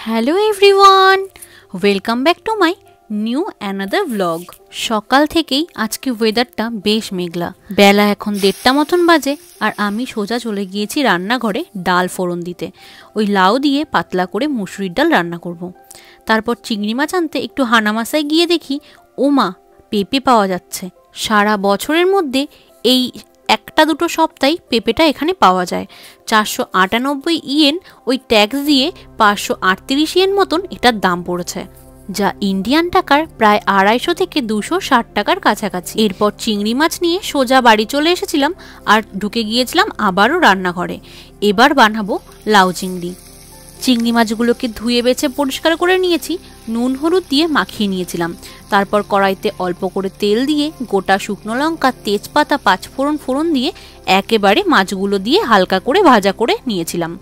Hello everyone, welcome back to my new another blog. সকাল থেকেই আজকে ওয়েদারটা বেশ মেঘলা। বেলা এখন 1:30 মতন বাজে আর আমি সোজা চলে গিয়েছি রান্নাঘরে ডাল ফোড়ন দিতে। ওই লাউ দিয়ে পাতলা করে মুসুরির ডাল রান্না করব। তারপর চিংড়ি মাছ আনতে একটু হানামাসায় গিয়ে দেখি ওমা পেঁপে পাওয়া যাচ্ছে। সারা বছরের মধ্যে এই একটা দুটো সপ্তাহে পেঁপেটা এখানে পাওয়া যায়। 498 ইয়েন ওই ট্যাক্স দিয়ে 538 ইয়েন মতন এটার দাম পড়েছে, যা ইন্ডিয়ান টাকার প্রায় 250 থেকে 260 টাকার কাছাকাছি। এরপর চিংড়ি মাছ নিয়ে সোজা বাড়ি চলে এসেছিলাম আর ঢুকে গিয়েছিলাম আবারও রান্নাঘরে। এবার বানাবো লাউ চিংড়ি। চিংড়ি মাছগুলোকে ধুয়ে বেছে পরিষ্কার করে নিয়েছি, নুন হলুদ দিয়ে মাখিয়ে নিয়েছিলাম। তারপর কড়াইতে অল্প করে তেল দিয়ে গোটা শুকনো লঙ্কা, তেজপাতা, পাঁচফোড়ন দিয়ে একেবারে মাছগুলো দিয়ে হালকা করে ভাজা করে নিয়েছিলাম।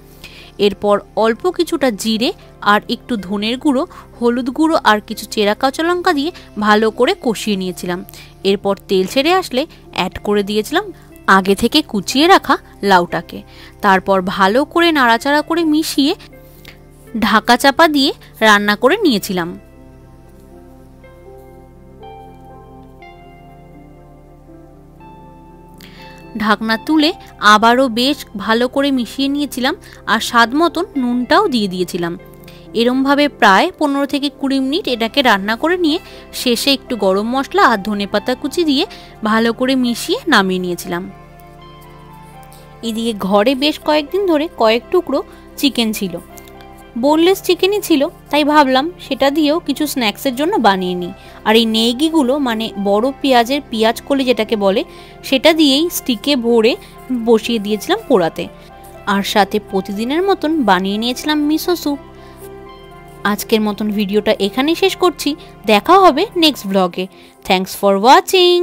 এরপর অল্প কিছুটা জিরে আর একটু ধনের গুঁড়ো, হলুদ গুঁড়ো আর কিছু চেরা কাঁচা লঙ্কা দিয়ে ভালো করে কষিয়ে নিয়েছিলাম। এরপর তেল ছেড়ে আসলে অ্যাড করে দিয়েছিলাম আগে থেকে কুচিয়ে রাখা লাউটাকে। তারপর ভালো করে নাড়াচাড়া করে মিশিয়ে ঢাকা চাপা দিয়ে রান্না করে নিয়েছিলাম। ঢাকনা তুলে আবারও বেশ ভালো করে মিশিয়ে নিয়েছিলাম আর স্বাদ মতন নুনটাও দিয়ে দিয়েছিলাম। এরমভাবে প্রায় 15 থেকে 20 মিনিট এটাকে রান্না করে নিয়ে শেষে একটু গরম মশলা আর ধনেপাতা কুচি দিয়ে ভালো করে মিশিয়ে নামিয়ে নিয়েছিলাম। এদিকে ঘরে বেশ কয়েকদিন ধরে কয়েক টুকরো চিকেন ছিল, বোনলেস চিকেনই ছিল, তাই ভাবলাম সেটা দিয়েও কিছু স্ন্যাক্সের জন্য বানিয়ে নিই। আর এই নেগিগুলো মানে বড় পেঁয়াজের পেঁয়াজ কলি যেটাকে বলে, সেটা দিয়েই স্টিকে ভরে বসিয়ে দিয়েছিলাম পোড়াতে। আর সাথে প্রতিদিনের মতন বানিয়ে নিয়েছিলাম মিসো স্যুপ। আজকের মতন ভিডিওটা এখানেই শেষ করছি, দেখা হবে নেক্সট ব্লগে। Thanks for watching.